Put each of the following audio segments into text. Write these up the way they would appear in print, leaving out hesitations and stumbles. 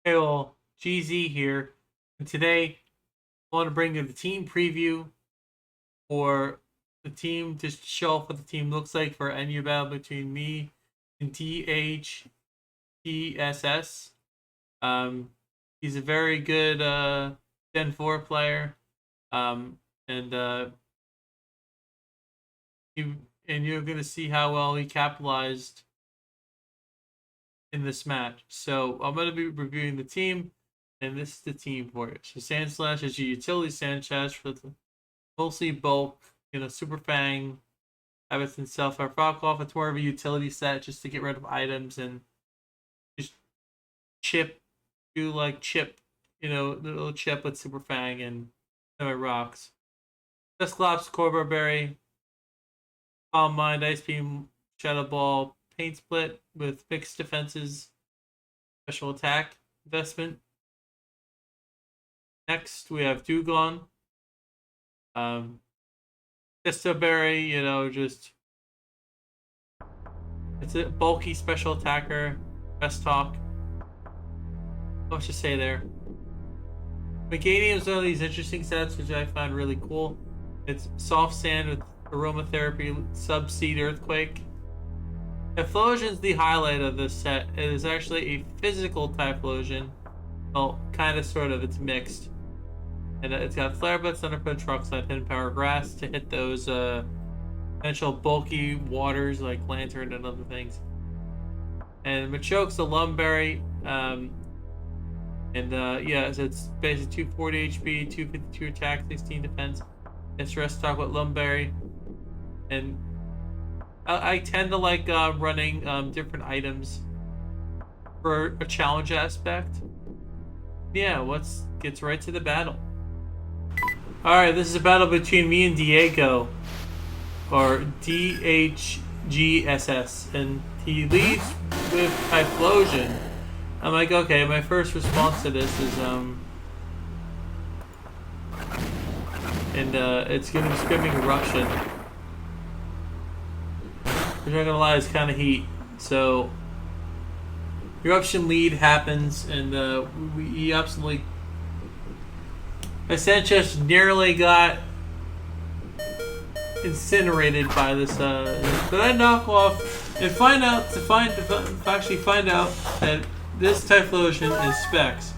Hey all, GZ here, and today I want to bring you the team preview for the team, just to show off what the team looks like for any battle between me and THGSS. He's a very good Gen 4 player, and you and you're gonna see how well he capitalized in this match. So I'm going to be reviewing the team, and this is the team for it. So Sandslash is your utility Sandslash for the mostly bulk, Super Fang, Habits and Self are off. It's more of a utility set just to get rid of items and just chip, do like chip, the little chip with Super Fang and rocks. Dusclops, Corbo Berry, Calm Mind, Ice Beam, Shadow Ball, Paint Split with fixed defenses, special attack investment. Next, we have Dewgong. Berry, just it's a bulky special attacker. Best talk. What to say there? Meganium is one of these interesting sets which I find really cool. It's soft sand with aromatherapy, sub-seed earthquake. Typhlosion's the highlight of this set. It is actually a physical Typhlosion. Well, kind of, sort of. It's mixed. And it's got Flare Blitz, Thunderfoot, Truck Slide, Hidden Power, Grass to hit those potential bulky waters like Lantern and other things. And Machoke's a Lumberry. So it's basically 240 HP, 252 attack, 16 defense. It's Rest Talk with Lumberry. And I tend to like running different items for a challenge aspect. Yeah, let's get right to the battle. Alright, this is a battle between me and Diego, or DHGSS, and he leads with Typhlosion. I'm like, okay, my first response to this is, it's gonna be Screaming Eruption. Which I'm not gonna lie, is kind of heat. So, Eruption lead happens, and we absolutely. Sanchez nearly got incinerated by this. But I knock off and find out that this Typhlosion is Specs.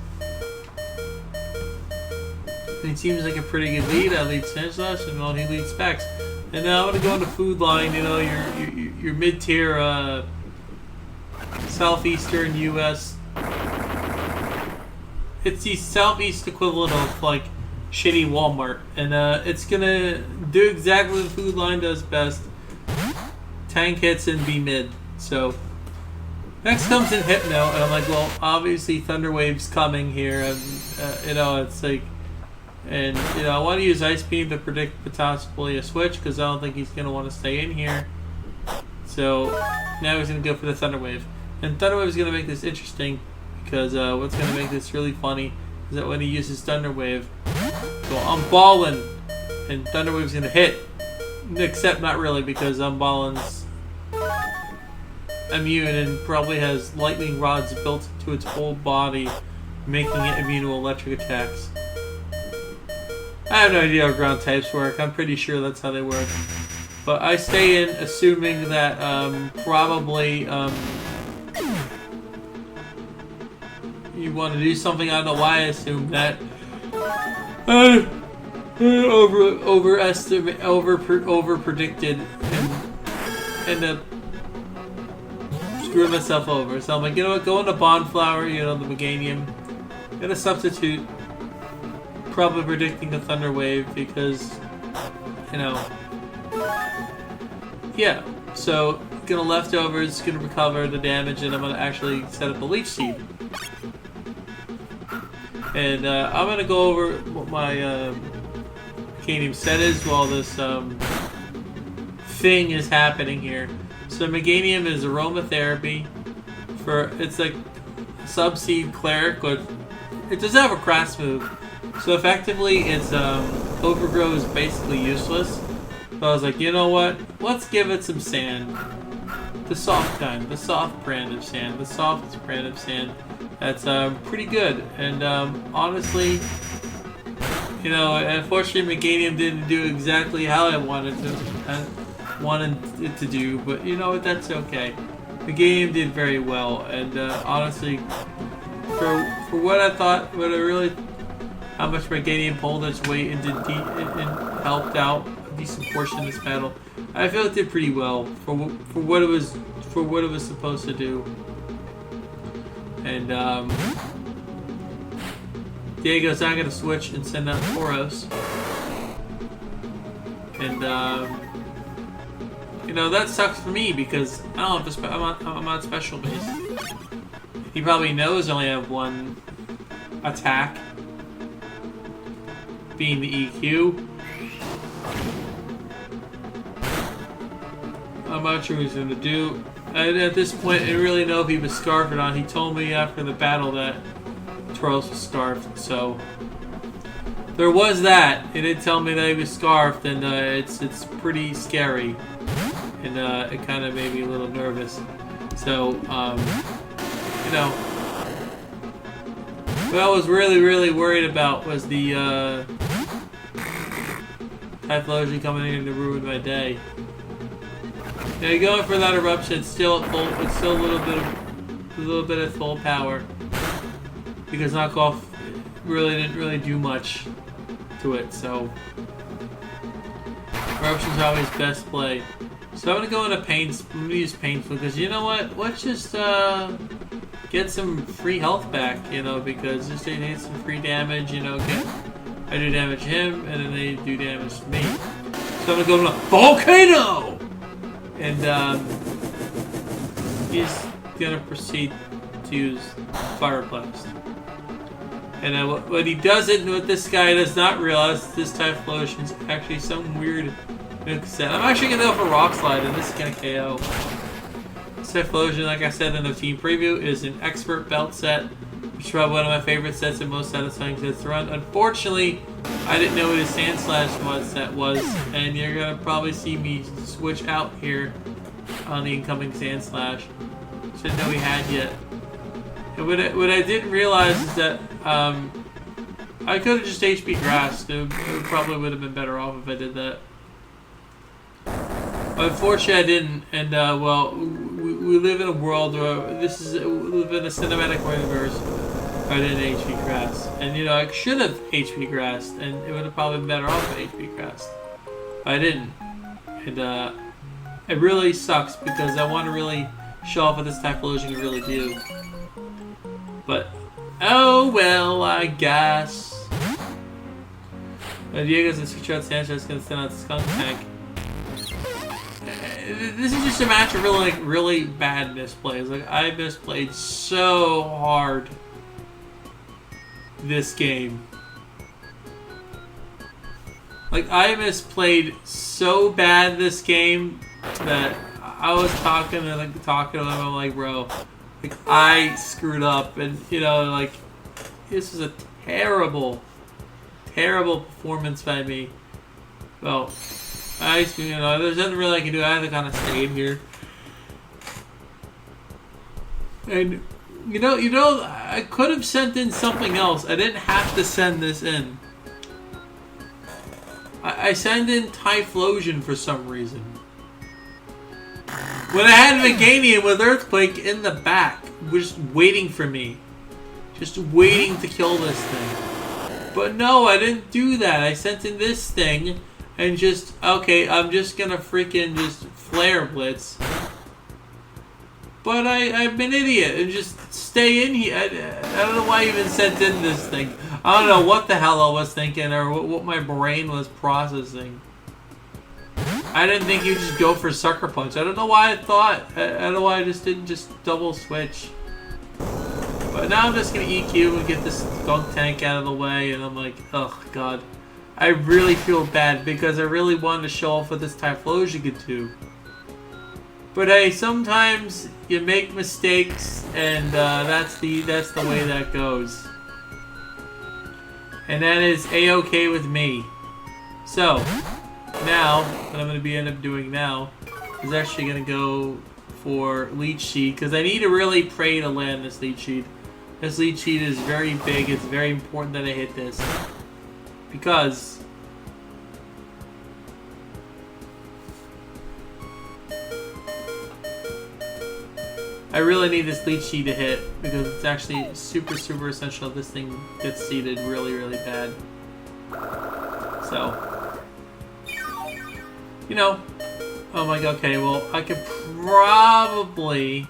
And he seems like a pretty good lead. I lead Sanchez, and well, he leads Specs. And now I'm gonna go into Food Line. Your mid-tier southeastern U.S. It's the southeast equivalent of like shitty Walmart, and it's gonna do exactly what the Food Line does best: tank hits and be mid. So next comes in Hypno, and I'm like, well, obviously Thunderwave's coming here, and it's like. And, I want to use Ice Beam to predict possibly a switch, because I don't think he's going to want to stay in here. So, now he's going to go for the Thunder Wave. And Thunder Wave is going to make this interesting, because what's going to make this really funny is that when he uses Thunder Wave, so I'm balling, and Thunder Wave's going to hit. Except not really, because Ballin's immune and probably has lightning rods built into its whole body, making it immune to electric attacks. I have no idea how ground types work. I'm pretty sure that's how they work. But I stay in assuming that probably you want to do something. I don't know why I assume that. Over predicted and end up screwing myself over. So I'm like, you know what, go into Bondflower, the Meganium. Gonna substitute. Probably predicting a Thunder Wave because, yeah. So, gonna leftovers, gonna recover the damage, and I'm gonna actually set up a Leech Seed. And I'm gonna go over what my Meganium set is while this thing is happening here. So Meganium is Aromatherapy it's like Sub-Seed Cleric, but it does have a Crass move. So effectively, its Overgrow is basically useless. So I was like, you know what? Let's give it some sand. The soft kind. The soft brand of sand. The softest brand of sand. That's pretty good. And honestly, you know, unfortunately, Meganium didn't do exactly how I wanted it to do, but you know what? That's okay. Meganium did very well, and honestly, for what I thought, how much Meganium pulled its weight and helped out a decent portion of this battle, I feel it did pretty well for what it was supposed to do. And Diego's not going to switch and send out Tauros. And you know, that sucks for me because I don't have I'm on special base. He probably knows I only have one attack, being the EQ. I'm not sure what he's going to do. At this point, I didn't really know if he was scarfed or not. He told me after the battle that Tauros was scarfed, so there was that. He did tell me that he was scarfed, and it's pretty scary, and it kind of made me a little nervous. So you know, what I was really worried about was the Typhlosion coming in to ruin my day. Now you're going for that eruption. It's still a little bit of full power because knockoff didn't really do much to it. So eruption's always best play. So I'm gonna go into pain. I'm gonna use painful because you know what? Let's just get some free health back. You know, because just they need some free damage. You know, I do damage to him and then they do damage to me. So I'm gonna go to Volcano. And he's gonna proceed to use Fire Blast. And what he doesn't, what this guy does not realize, this Typhlosion is actually some weird nuke set. I'm actually gonna go for Rock Slide, and this is gonna KO. This Typhlosion, like I said in the team preview, is an expert belt set, which is probably one of my favorite sets and most satisfying sets to run. Unfortunately, I didn't know what his Sand Slash set was, and you're gonna probably see me switch out here on the incoming Sand Slash. Didn't know he had yet. And what I didn't realize is that I could have just HP grassed. It probably would have been better off if I did that. Unfortunately, I didn't. And well, we live in a world where we live in a cinematic universe. I didn't HP grass, and you know I should have HP grassed, and it would have probably been better off if HP grassed. I didn't, and it really sucks because I want to really show off what this Typhlosion can really do. But oh well, I guess. Diego's gonna switch out Sanchez, gonna send out the Skunk Tank. This is just a match of really bad misplays. Like I misplayed so hard this game. Like I misplayed so bad this game that I was talking to him. I'm like, bro, like I screwed up, and you know, like this is a terrible performance by me. Well, you know, there's nothing really I can do. I have to kind of stay in here, and you know, I could have sent in something else. I didn't have to send this in. I sent in Typhlosion for some reason. When I had Meganium with Earthquake in the back, just waiting for me. Just waiting to kill this thing. But no, I didn't do that. I sent in this thing and just, okay, I'm just gonna freaking just Flare Blitz. But I'm an idiot and just stay in here. I don't know why I even sent in this thing. I don't know what the hell I was thinking or what my brain was processing. I didn't think you'd just go for Sucker Punch. I don't know why I thought. I don't know why I just didn't just double switch. But now I'm just going to EQ and get this Skunk Tank out of the way. And I'm like, oh god. I really feel bad because I really wanted to show off what this Typhlosion could do. But hey, sometimes you make mistakes, and that's the way that goes. And that is A-okay with me. So now, what I'm going to end up doing now is actually going to go for Leech Seed, because I need to really pray to land this Leech Seed. This lead sheet is very big. It's very important that I hit this. Because I really need this lead sheet to hit, because it's actually super, super essential if this thing gets seeded really, really bad. So, you know, oh my god, okay, well, I could probably...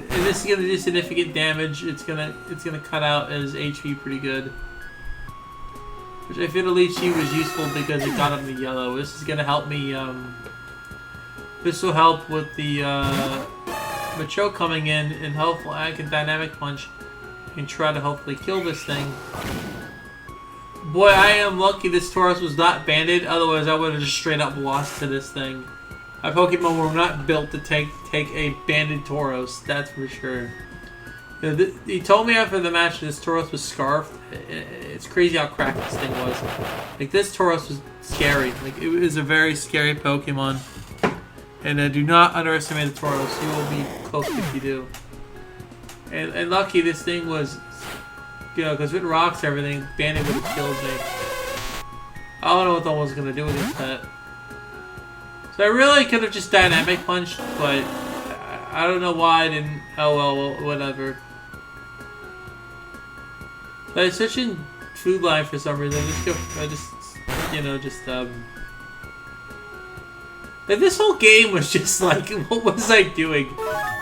If this is gonna do significant damage, it's gonna cut out his HP pretty good. Which I feel the lead sheet was useful because it got him the yellow. This is gonna help me, this will help with the, Macho coming in, and hopefully I can dynamic punch and try to hopefully kill this thing. Boy, I am lucky this Tauros was not banded, otherwise I would have just straight up lost to this thing. My Pokemon were not built to take a banded Tauros, that's for sure. You know, he told me after the match this Tauros was scarfed. It's crazy how cracked this thing was. Like, this Tauros was scary. Like, it was a very scary Pokemon. And do not underestimate the Tauros. You will be close if you do. And lucky this thing was, you know, because with rocks and everything, bandit would have killed me. I don't know what that was going to do against that. So I really could have just dynamic punched, but I don't know why I didn't. Oh well, whatever. But I switched in food line for some reason. Like, this whole game was just like, what was I doing?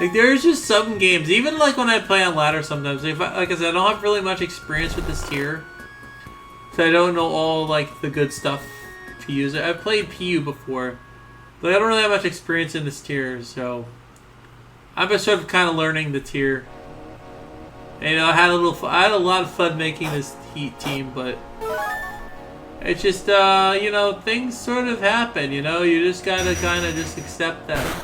Like, there's just some games, even like when I play on ladder sometimes, like I said, I don't have really much experience with this tier. So I don't know all, like, the good stuff to use. I've played PU before, but I don't really have much experience in this tier, so I'm just sort of kind of learning the tier. And, you know, I had a lot of fun making this Heat team, but it's just, you know, things sort of happen, you know? You just gotta kind of just accept that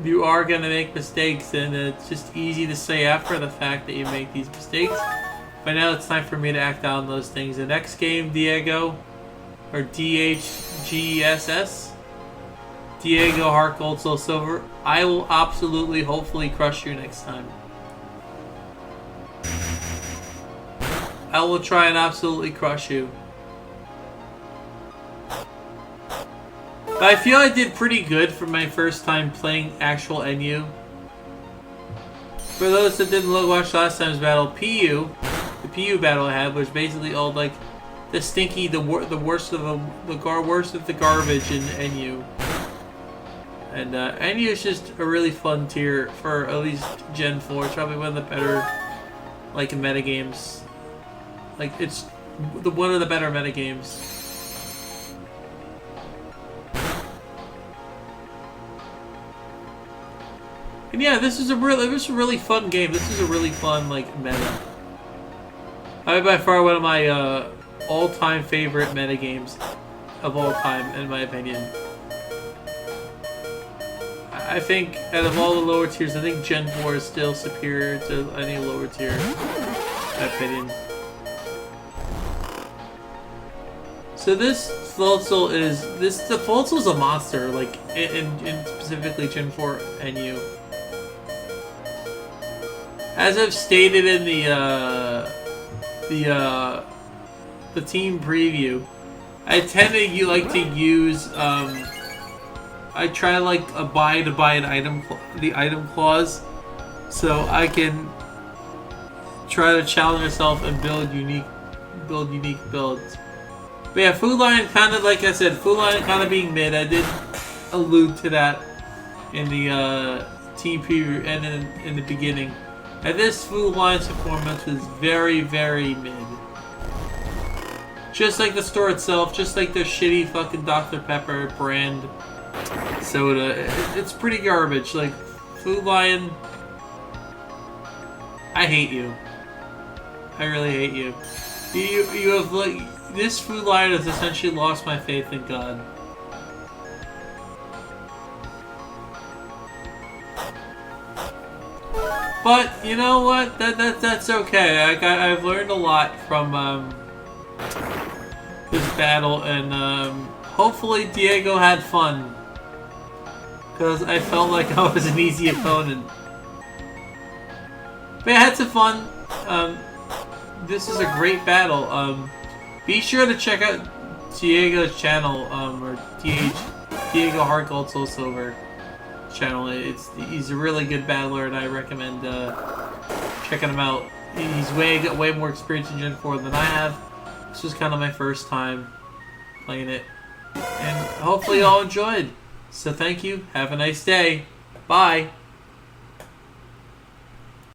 you are gonna make mistakes, and it's just easy to say after the fact that you make these mistakes. But now it's time for me to act out on those things. The next game, Diego, or DHGSS, Diego Heart Gold Soul Silver, I will absolutely, hopefully crush you next time. I will try and absolutely crush you. But I feel I did pretty good for my first time playing actual NU. For those that didn't watch last time's battle, PU, the PU battle I had was basically all like the stinky, the worst of the garbage in NU. And NU is just a really fun tier for at least Gen 4. It's probably one of the better, like, meta games. Like, it's one of the better meta games. And yeah, this is a really fun game. This is a really fun, like, meta. By far one of my all-time favorite meta games of all time, in my opinion. I think out of all the lower tiers, I think Gen 4 is still superior to any lower tier, in my opinion. So this Floatzel the Floatzel's a monster, like, in specifically Gen 4 NU. As I've stated in the team preview, I tend to like to use I try like buy an item, the item clause, so I can try to challenge myself and build unique builds. But yeah, Food Lion kind of, like I said, Food Lion kind of being mid. I did allude to that in the team preview and in the beginning. And this Food Lion's performance was very, very mid. Just like the store itself, just like their shitty fucking Dr. Pepper brand soda. It's pretty garbage. Like, Food Lion, I hate you. I really hate you. You have, like, this Food Lion has essentially lost my faith in God. But you know what? That's okay. I've learned a lot from this battle, and hopefully Diego had fun. because I felt like I was an easy opponent. But yeah, I had some fun. This is a great battle. Be sure to check out Diego's channel, or Diego Heart Gold Soul Silver channel. He's a really good battler, and I recommend checking him out. He's got way more experience in Gen 4 than I have. This was kind of my first time playing it, and hopefully y'all enjoyed. So thank you. Have a nice day. Bye.